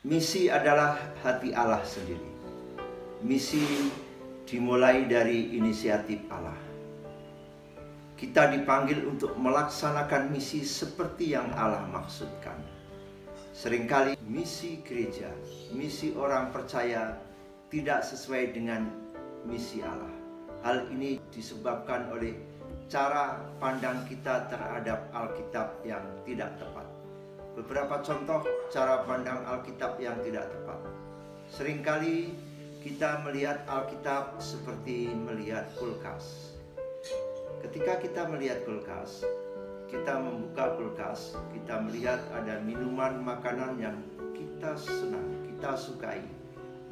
Misi adalah hati Allah sendiri. Misi dimulai dari inisiatif Allah. Kita dipanggil untuk melaksanakan misi seperti yang Allah maksudkan. Seringkali misi gereja, misi orang percaya tidak sesuai dengan misi Allah. Hal ini disebabkan oleh cara pandang kita terhadap Alkitab yang tidak tepat. Beberapa contoh cara pandang Alkitab yang tidak tepat. Seringkali kita melihat Alkitab seperti melihat kulkas. Ketika kita melihat kulkas, kita membuka kulkas, kita melihat ada minuman makanan yang kita senang, kita sukai,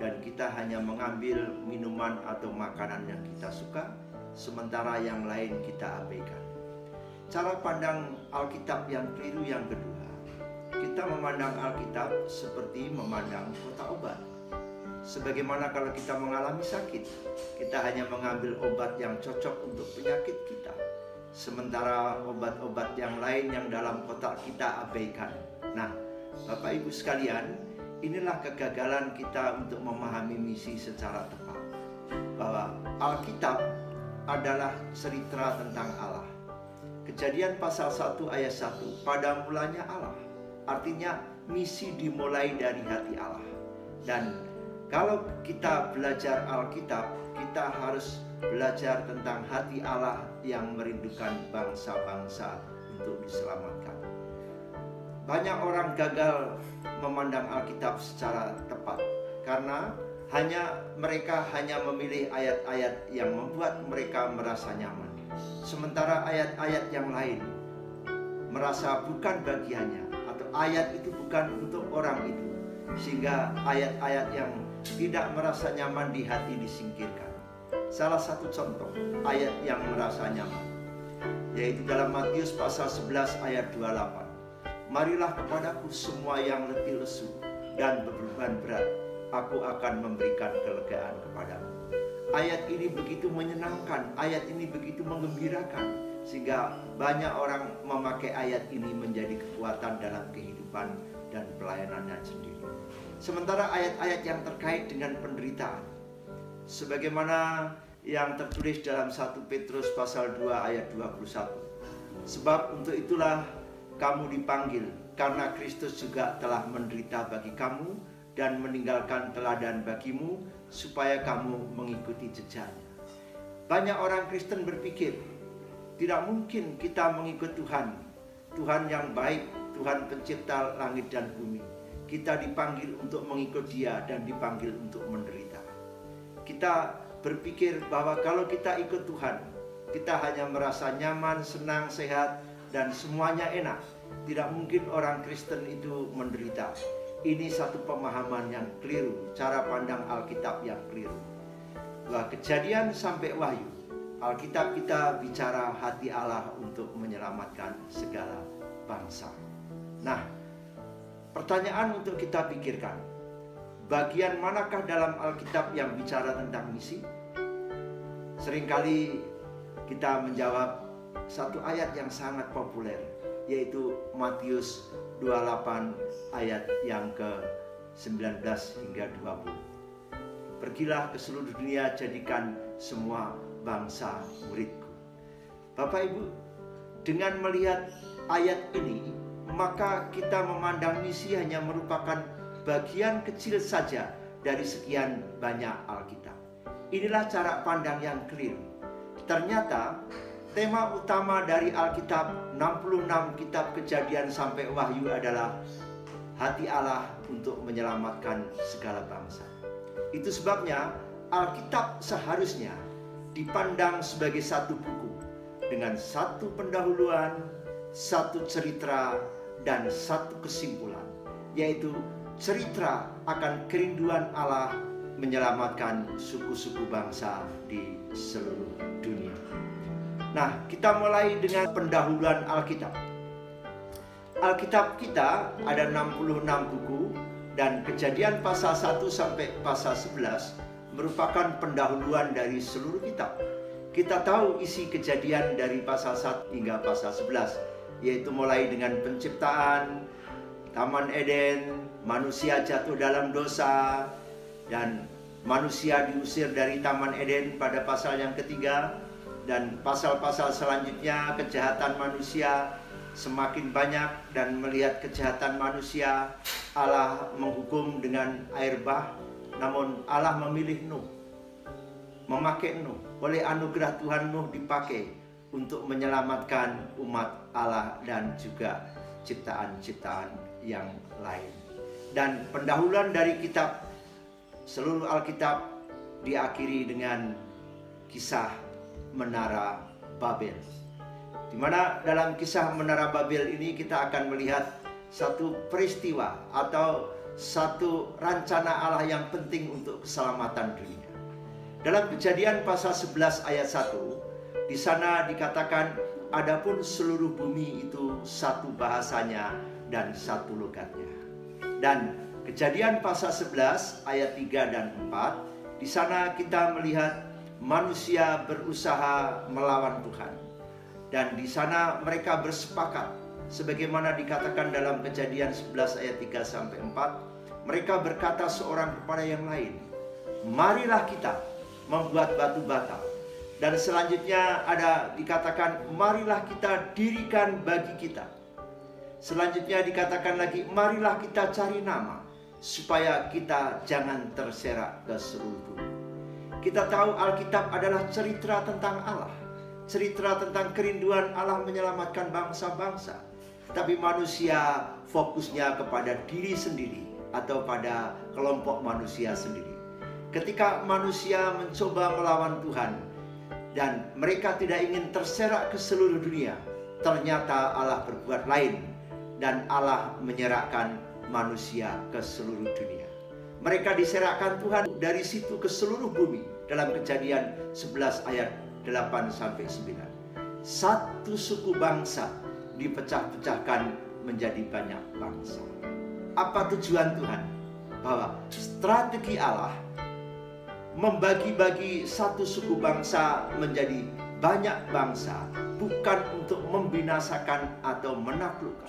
dan kita hanya mengambil minuman atau makanan yang kita suka, sementara yang lain kita abaikan. Cara pandang Alkitab yang keliru yang kedua, kita memandang Alkitab seperti memandang kotak obat. Sebagaimana kalau kita mengalami sakit, kita hanya mengambil obat yang cocok untuk penyakit kita, sementara obat-obat yang lain yang dalam kotak kita abaikan. Nah, Bapak Ibu sekalian, inilah kegagalan kita untuk memahami misi secara tepat. Bahwa Alkitab adalah cerita tentang Allah. Kejadian pasal 1 ayat 1, pada mulanya Allah. Artinya misi dimulai dari hati Allah. Dan kalau kita belajar Alkitab, kita harus belajar tentang hati Allah yang merindukan bangsa-bangsa untuk diselamatkan. Banyak orang gagal memandang Alkitab secara tepat karena mereka hanya memilih ayat-ayat yang membuat mereka merasa nyaman. Sementara ayat-ayat yang lain merasa bukan bagiannya, atau ayat itu bukan untuk orang itu, sehingga ayat-ayat yang tidak merasa nyaman di hati disingkirkan. Salah satu contoh ayat yang merasa nyaman yaitu dalam Matius pasal 11 ayat 28. Marilah kepadaku semua yang letih lesu dan berbeban berat, aku akan memberikan kelegaan kepadamu. Ayat ini begitu menyenangkan, ayat ini begitu menggembirakan, sehingga banyak orang memakai ayat ini menjadi kekuatan dalam kehidupan dan pelayanannya sendiri. Sementara ayat-ayat yang terkait dengan penderitaan, sebagaimana yang tertulis dalam 1 Petrus pasal 2 ayat 21. Sebab untuk itulah kamu dipanggil, karena Kristus juga telah menderita bagi kamu dan meninggalkan teladan bagimu, supaya kamu mengikuti jejaknya. Banyak orang Kristen berpikir, tidak mungkin kita mengikut Tuhan, Tuhan yang baik, Tuhan pencipta langit dan bumi. Kita dipanggil untuk mengikut Dia dan dipanggil untuk menderita. Kita berpikir bahwa kalau kita ikut Tuhan, kita hanya merasa nyaman, senang, sehat, dan semuanya enak. Tidak mungkin orang Kristen itu menderita. Ini satu pemahaman yang keliru, cara pandang Alkitab yang keliru. Bahwa Kejadian sampai Wahyu, Alkitab kita bicara hati Allah untuk menyelamatkan segala bangsa. Nah, pertanyaan untuk kita pikirkan, bagian manakah dalam Alkitab yang bicara tentang misi? Seringkali kita menjawab satu ayat yang sangat populer, yaitu Matius 28 ayat yang ke-19 hingga 20. Pergilah ke seluruh dunia, jadikan semua bangsa muridku. Bapak Ibu, dengan melihat ayat ini, maka kita memandang misi hanya merupakan bagian kecil saja dari sekian banyak Alkitab. Inilah cara pandang yang keliru. Ternyata tema utama dari Alkitab 66 kitab Kejadian sampai Wahyu adalah hati Allah untuk menyelamatkan segala bangsa. Itu sebabnya Alkitab seharusnya dipandang sebagai satu buku dengan satu pendahuluan, satu cerita, dan satu kesimpulan, yaitu cerita akan kerinduan Allah menyelamatkan suku-suku bangsa di seluruh dunia. Nah, kita mulai dengan pendahuluan Alkitab. Alkitab kita ada 66 buku, dan Kejadian pasal 1 sampai pasal 11 merupakan pendahuluan dari seluruh kitab. Kita tahu isi Kejadian dari pasal 1 hingga pasal 11, yaitu mulai dengan penciptaan, Taman Eden, manusia jatuh dalam dosa, dan manusia diusir dari Taman Eden pada pasal yang ketiga. Dan pasal-pasal selanjutnya kejahatan manusia semakin banyak, dan melihat kejahatan manusia, Allah menghukum dengan air bah. Namun Allah memilih Nuh, memakai Nuh. Oleh anugerah Tuhan, Nuh dipakai untuk menyelamatkan umat Allah dan juga ciptaan-ciptaan yang lain. Dan pendahuluan dari kitab, seluruh Alkitab diakhiri dengan kisah Menara Babel, di mana dalam kisah Menara Babel ini kita akan melihat satu peristiwa atau satu rencana Allah yang penting untuk keselamatan dunia. Dalam Kejadian pasal 11 ayat 1, di sana dikatakan, adapun seluruh bumi itu satu bahasanya dan satu logatnya. Dan Kejadian pasal 11 ayat 3 dan 4, di sana kita melihat manusia berusaha melawan Tuhan. Dan di sana mereka bersepakat, sebagaimana dikatakan dalam Kejadian 11 ayat 3 sampai 4, mereka berkata seorang kepada yang lain, marilah kita membuat batu bata. Dan selanjutnya ada dikatakan, marilah kita dirikan bagi kita. Selanjutnya dikatakan lagi, marilah kita cari nama, supaya kita jangan terserak ke seluruh bumi. Kita tahu Alkitab adalah cerita tentang Allah, cerita tentang kerinduan Allah menyelamatkan bangsa-bangsa. Tapi manusia fokusnya kepada diri sendiri atau pada kelompok manusia sendiri. Ketika manusia mencoba melawan Tuhan dan mereka tidak ingin terserak ke seluruh dunia, ternyata Allah berbuat lain dan Allah menyerahkan manusia ke seluruh dunia. Mereka diserahkan Tuhan dari situ ke seluruh bumi. Dalam Kejadian 11 ayat 8 sampai 9. Satu suku bangsa dipecah-pecahkan menjadi banyak bangsa. Apa tujuan Tuhan? Bahwa strategi Allah membagi-bagi satu suku bangsa menjadi banyak bangsa bukan untuk membinasakan atau menaklukkan,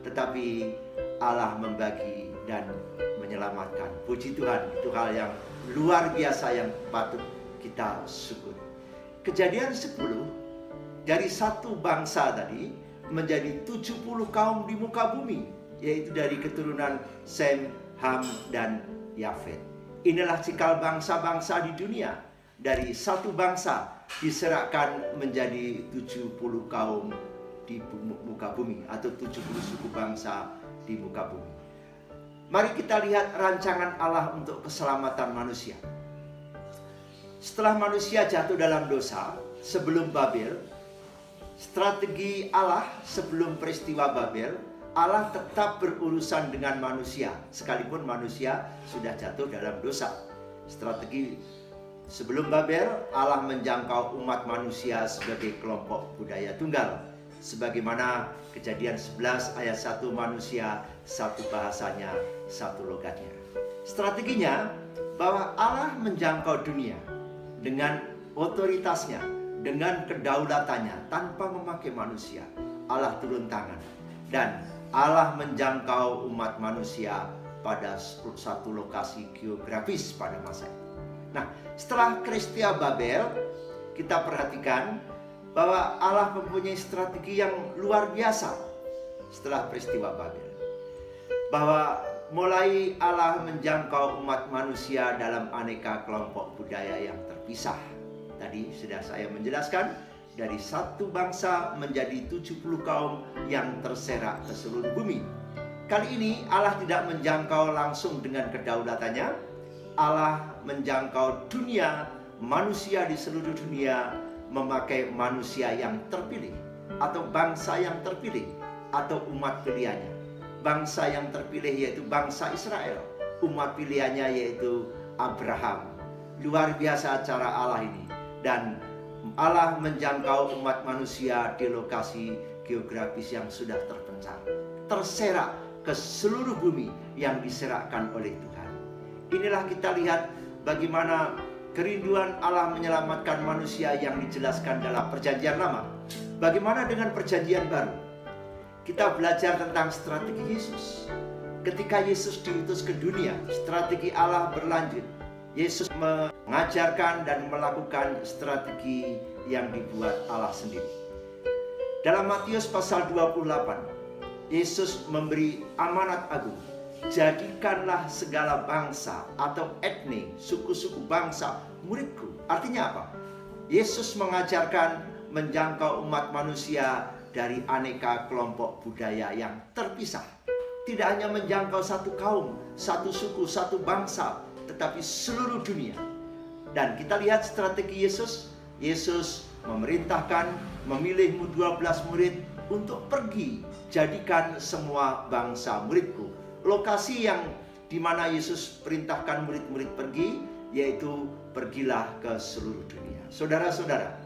tetapi Allah membagi dan menyelamatkan. Puji Tuhan, itu hal yang luar biasa yang patut kita syukuri. Kejadian 10, dari satu bangsa tadi menjadi 70 kaum di muka bumi, yaitu dari keturunan Sem, Ham, dan Yafet. Inilah cikal bangsa-bangsa di dunia. Dari satu bangsa diserahkan menjadi 70 kaum di muka bumi, atau 70 suku bangsa di muka bumi. Mari kita lihat rancangan Allah untuk keselamatan manusia. Setelah manusia jatuh dalam dosa, sebelum Babel, strategi Allah sebelum peristiwa Babel, Allah tetap berurusan dengan manusia, sekalipun manusia sudah jatuh dalam dosa. Strategi sebelum Babel, Allah menjangkau umat manusia sebagai kelompok budaya tunggal. Sebagaimana Kejadian 11 ayat 1, manusia satu bahasanya, satu logatnya. Strateginya bahwa Allah menjangkau dunia dengan otoritasnya, dengan kedaulatannya, tanpa memakai manusia. Allah turun tangan dan Allah menjangkau umat manusia pada satu lokasi geografis pada masa itu. Nah, setelah peristiwa Babel, kita perhatikan bahwa Allah mempunyai strategi yang luar biasa setelah peristiwa Babel. Bahwa mulai Allah menjangkau umat manusia dalam aneka kelompok budaya yang terpisah. Tadi sudah saya menjelaskan, dari satu bangsa menjadi 70 kaum yang terserak ke seluruh bumi. Kali ini Allah tidak menjangkau langsung dengan kedaulatannya. Allah menjangkau dunia, manusia di seluruh dunia, memakai manusia yang terpilih, atau bangsa yang terpilih, atau umat pilihannya. Bangsa yang terpilih yaitu bangsa Israel, umat pilihannya yaitu Abraham. Luar biasa cara Allah ini. Dan Allah menjangkau umat manusia di lokasi geografis yang sudah terpencil, terserak ke seluruh bumi yang diserahkan oleh Tuhan. Inilah kita lihat bagaimana kerinduan Allah menyelamatkan manusia yang dijelaskan dalam Perjanjian Lama. Bagaimana dengan Perjanjian Baru? kita belajar tentang strategi Yesus. Ketika Yesus diutus ke dunia, strategi Allah berlanjut. Yesus mengajarkan dan melakukan strategi yang dibuat Allah sendiri. Dalam Matius pasal 28, Yesus memberi amanat agung. Jadikanlah segala bangsa atau etnik, suku-suku bangsa muridku. Artinya apa? Yesus mengajarkan menjangkau umat manusia dari aneka kelompok budaya yang terpisah. Tidak hanya menjangkau satu kaum, satu suku, satu bangsa, tetapi seluruh dunia. Dan kita lihat strategi Yesus. Yesus memerintahkan, memilih 12 murid untuk pergi, jadikan semua bangsa muridku. Lokasi yang dimana Yesus perintahkan murid-murid pergi, yaitu pergilah ke seluruh dunia. Saudara-saudara,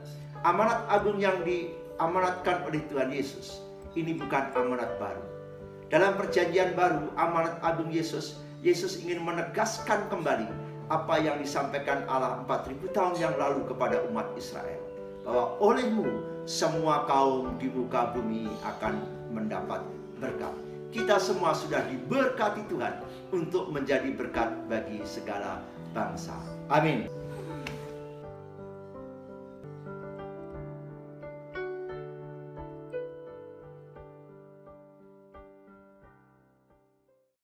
amanat agung yang diamanatkan oleh Tuhan Yesus, ini bukan amanat baru. Dalam perjanjian baru, amanat agung Yesus ingin menegaskan kembali apa yang disampaikan Allah 4000 tahun yang lalu kepada umat Israel. Bahwa olehmu semua kaum di muka bumi akan mendapat berkat. Kita semua sudah diberkati Tuhan untuk menjadi berkat bagi segala bangsa. Amin.